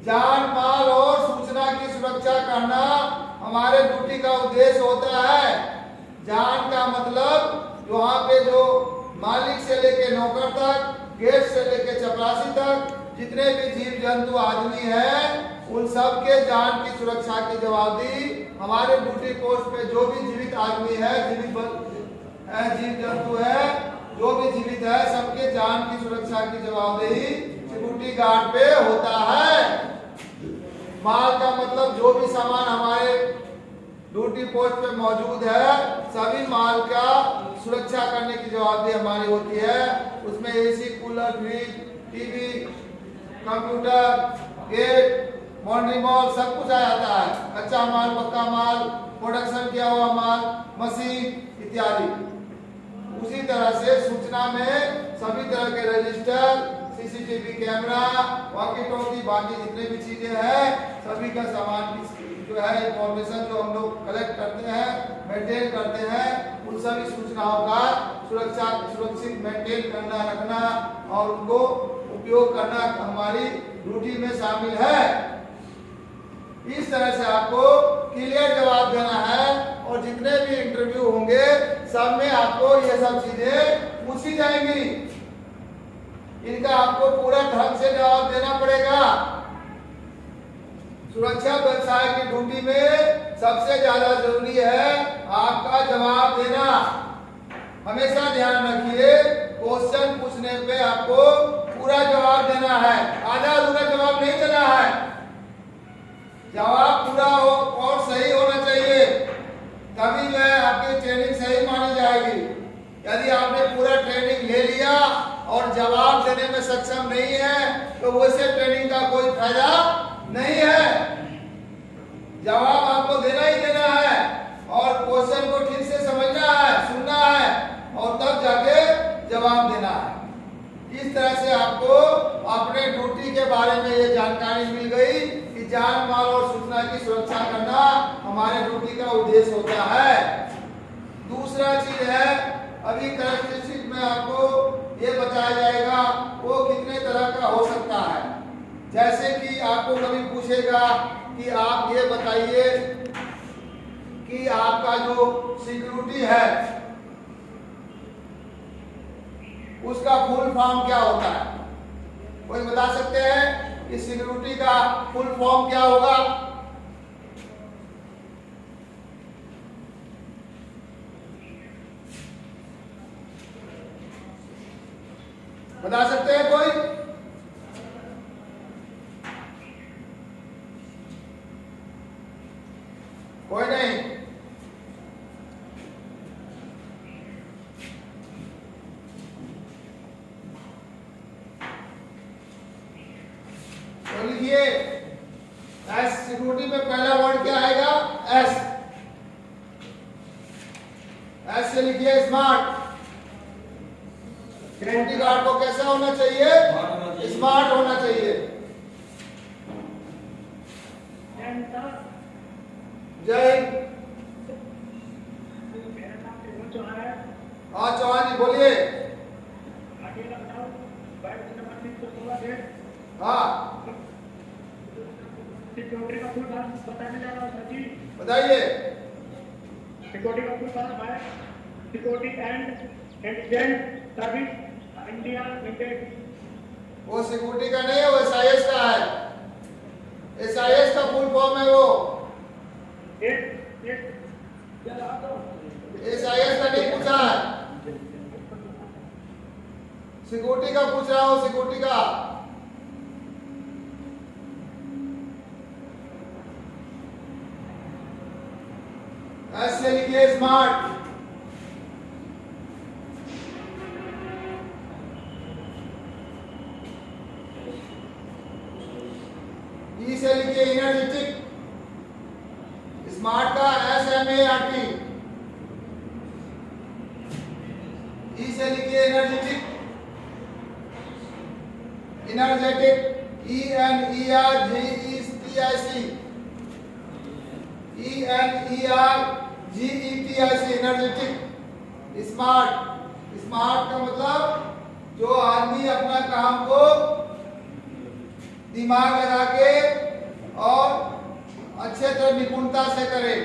जान माल और सूचना की सुरक्षा करना हमारे ड्यूटी का उद्देश्य होता है। जान का मतलब वहाँ पे जो मालिक से लेके नौकर तक, गेट से लेके चपरासी तक जितने भी जीव जंतु आदमी हैं उन सब के जान की सुरक्षा की जवाबदेही हमारे ड्यूटी पोस्ट पे जो भी जीवित आदमी है, जीव जंतु है, जो भी जीवित है, सबके जान की सुरक्षा की जवाबदेही सिक्योरिटी गार्ड पे होता है। माल का मतलब जो भी सामान हमारे ड्यूटी पोस्ट पे मौजूद है सभी माल का सुरक्षा करने की जवाबदेही हमारी होती है। उसमें AC, cooler, fridge, TV, computer, gate, boundary mall सब कुछ आ जाता है। कच्चा माल, पक्का माल, प्रोडक्शन किया हुआ माल, मशीन इत्यादि। उसी तरह से सूचना में सभी तरह के register, CCTV camera, walkie talkie, बाकी जितने भी चीजें हैं सभी का सामान जो है इंफॉर्मेशन जो हम लोग कलेक्ट करते हैं, मेंटेन करते हैं, उन सभी सूचनाओं का सुरक्षित मेंटेन करना, रखना और उनको उपयोग करना हमारी ड्यूटी में शामिल है। इस तरह से आपको क्लियर जवाब देना है और जितने भी इंटरव्यू होंगे सब में आपको ये सब चीजें पूछी जाएंगी। इनका आपको पूरा ढंग से जवाब देना पड़ेगा। सुरक्षा व्यवसाय की ड्यूटी में सबसे ज्यादा जरूरी है आपका जवाब देना। हमेशा ध्यान रखिए, क्वेश्चन पूछने पे आपको पूरा जवाब देना है, आधा अधूरा जवाब नहीं देना है। जवाब पूरा हो और सही होना चाहिए, तभी जो है आपकी ट्रेनिंग सही मानी जाएगी। यदि आपने पूरा ट्रेनिंग ले लिया और जवाब देने में सक्षम नहीं है तो वैसे ट्रेनिंग का कोई फायदा नहीं है। जवाब आपको देना ही देना है और क्वेश्चन को ठीक से समझना है, सुनना है और तब जाके जवाब देना है। इस तरह से आपको अपने ड्यूटी के बारे में ये जानकारी मिल गई कि जान माल और सूचना की सुरक्षा करना हमारे ड्यूटी का उद्देश्य होता है। दूसरा चीज है, अभी कैरेक्टरिस्टिक में आपको ये बताया जाएगा वो कितने तरह का हो सकता है। जैसे कि आपको कभी पूछेगा कि आप ये बताइए कि आपका जो सिक्योरिटी है उसका फुल फॉर्म क्या होता है। कोई बता सकते हैं कि सिक्योरिटी का फुल फॉर्म क्या होगा? बता सकते हैं कोई? कोई नहीं? तो लिखिए एस। सिक्योरिटी में पहला वर्ड क्या आएगा? एस। एस से लिखिए स्मार्ट। सिक्योरिटी गार्ड को कैसा होना चाहिए? स्मार्ट होना चाहिए। जय हाँ चौहान जी बोलिए। हाँ सिक्योरिटी का फुल फॉर्म बताने जा रहा हूँ सर जी। बताइए। सिक्योरिटी का फुल फॉर्म है security and intelligence service India limited. वो सिक्योरिटी का नहीं है, वो एसआईएस का है। एसआईएस का फुल फॉर्म है वो। एसआईएस का नहीं पूछा है, सिक्योरिटी का पूछ रहा हूँ। सिक्योरिटी का एस से लिखिए स्मार्ट। ई से लिखिए एनर्जेटिक। स्मार्ट का SMART। ई से लिखिए energetic. Energetic ENERGETIC energetic. Smart. Smart का मतलब जो आदमी अपना काम को दिमाग लगा के और अच्छे तरह निपुणता से करे,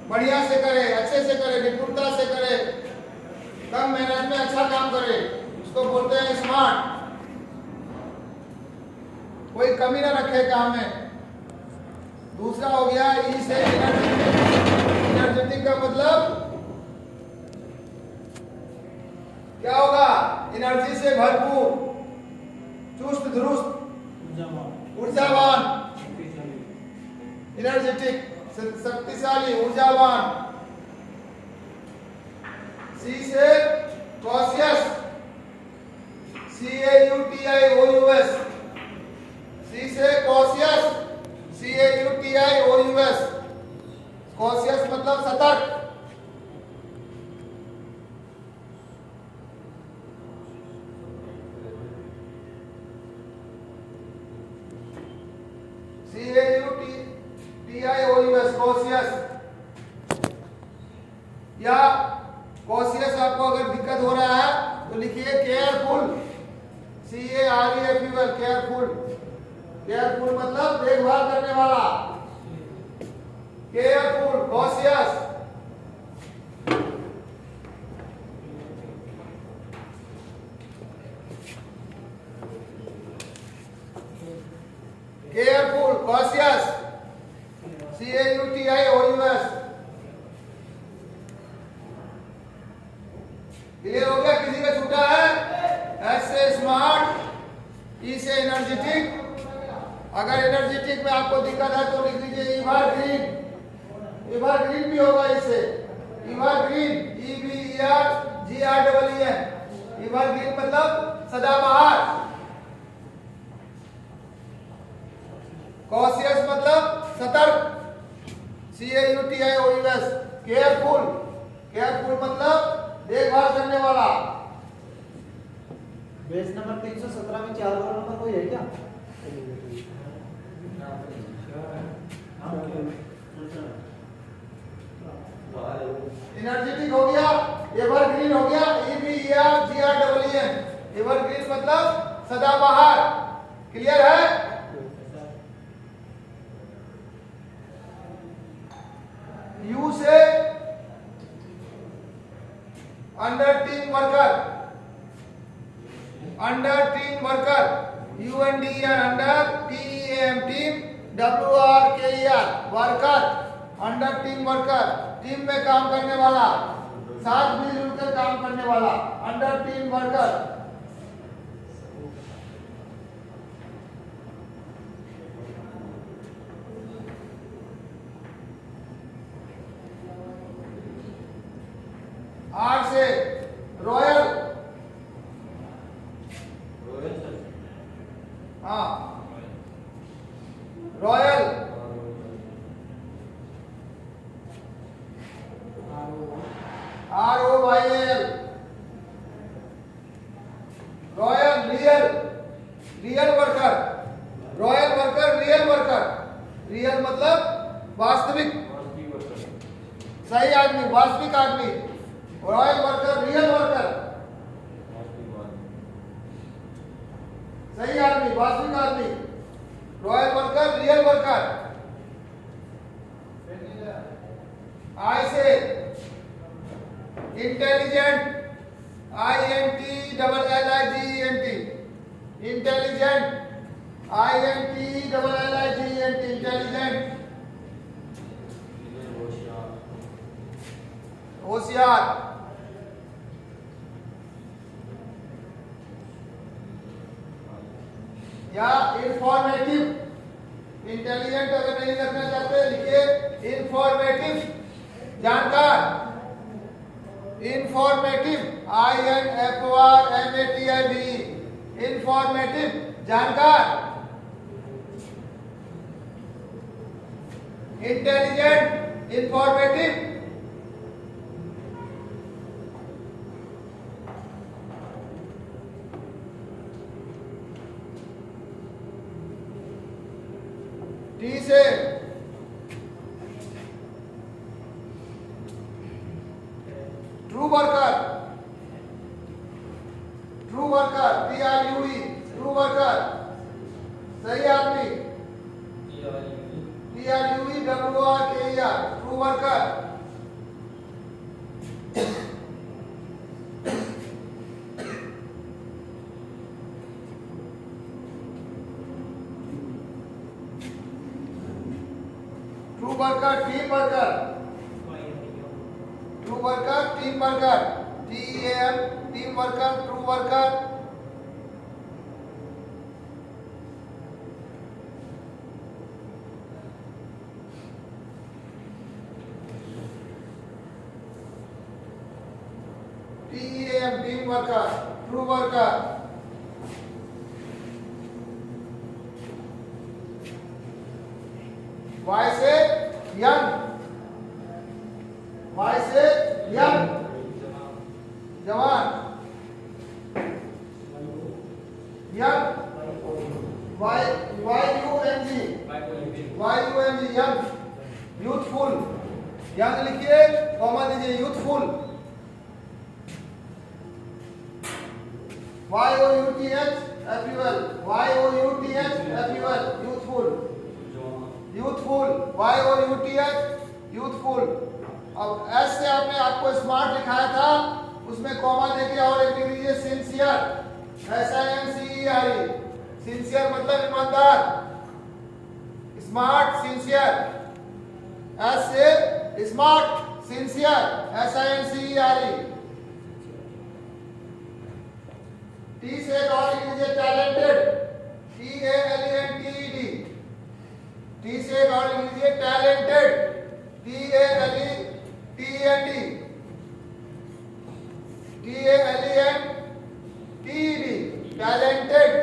बढ़िया से करे, अच्छे से करे, निपुणता से करे, कम मेहनत में अच्छा काम करे, उसको बोलते हैं स्मार्ट। कोई कमी ना रखे काम में। दूसरा हो गया ई से एनर्जेटिक का मतलब क्या होगा? एनर्जी से भरपूर, चुस्त दुरुस्त, ऊर्जावान, एनर्जेटिक, शक्तिशाली, ऊर्जावान। सी से कॉशियस, CAUTIOUS, सी से कॉशियस, CAUTIOUS। कॉशियस मतलब सतर्क, CAUTIOUS, कॉशियस। या कॉशियस आपको अगर दिक्कत हो रहा है तो लिखिए केयरफुल, CAREFUL, केयरफुल। केयरफुल मतलब देखभाल करने वाला, careful, cautious. Careful, cautious, CAUTIOUS। Clear हो गया? किसी का छूटा है? एस से स्मार्ट, ई से एनर्जेटिक। अगर एनर्जेटिक में आपको दिक्कत है तो लिख लीजिए एवरग्रीन। एवरग्रीन भी होगा इससे, एवरग्रीन, EVERGREEN। एवरग्रीन मतलब सदाबहार। कॉशियस मतलब सतर्क, CAUTIOUS। केयरफुल, केयरफुल मतलब देखभाल करने वाला। पेज नंबर 317 में 4 रोल नंबर कोई है क्या? एनर्जेटिक हो गया, एवरग्रीन हो गया, EVERGREEN। एवरग्रीन मतलब सदाबहार। क्लियर है? यू से under team worker, under team worker, UNDER, under TEAM, team, WORKER, worker, under team worker, team में काम करने वाला, साथ मिलजुल कर काम करने वाला, अंडर टीम वर्कर। आर से रॉयल, हाँ royal, ROYAL, royal, real, real worker, royal worker, real worker. Real मतलब वास्तविक, सही आदमी, वास्तविक आदमी। रॉयल वर्कर, रियल वर्कर, सही आदमी, वास्तविक आदमी। Royal worker, real worker. I say intelligent, INTELLIGENT, intelligent, INTELLIGENT, intelligent. होशियार, या इंफॉर्मेटिव। इंटेलिजेंट अगर नहीं रखना चाहते लिखिए इंफॉर्मेटिव, जानकार। इंफॉर्मेटिव, INFORMATIV, इंफॉर्मेटिव, जानकार। Intelligent, informative. टी से true worker, true worker, TRUE, true worker, सही आदमी, TRUE WORKER, true worker. True worker, team worker, true worker, team worker, TEAM, team worker, true worker. TEAM, team worker, true worker. Y से young, Y से young, जवान, young, YUNG, young, youthful, young लिखिए, comma दीजिए, youthful, YOUTHFUL, youthful, youthful, YOUTH, youthful. अब S से आपको smart लिखाया था, उसमें कॉमा देके और एक लिख लीजिए सिंसियर, SINCERE, सिंसियर मतलब ईमानदार, स्मार्ट सिंसियर, एस से स्मार्ट सिंसियर, SINCERE। टी से एक और लिख लीजिए टैलेंटेड, TALENTED, टी से एक और लिख लीजिए टैलेंटेड, TALENTED, टैलेंटेड, TALENTED,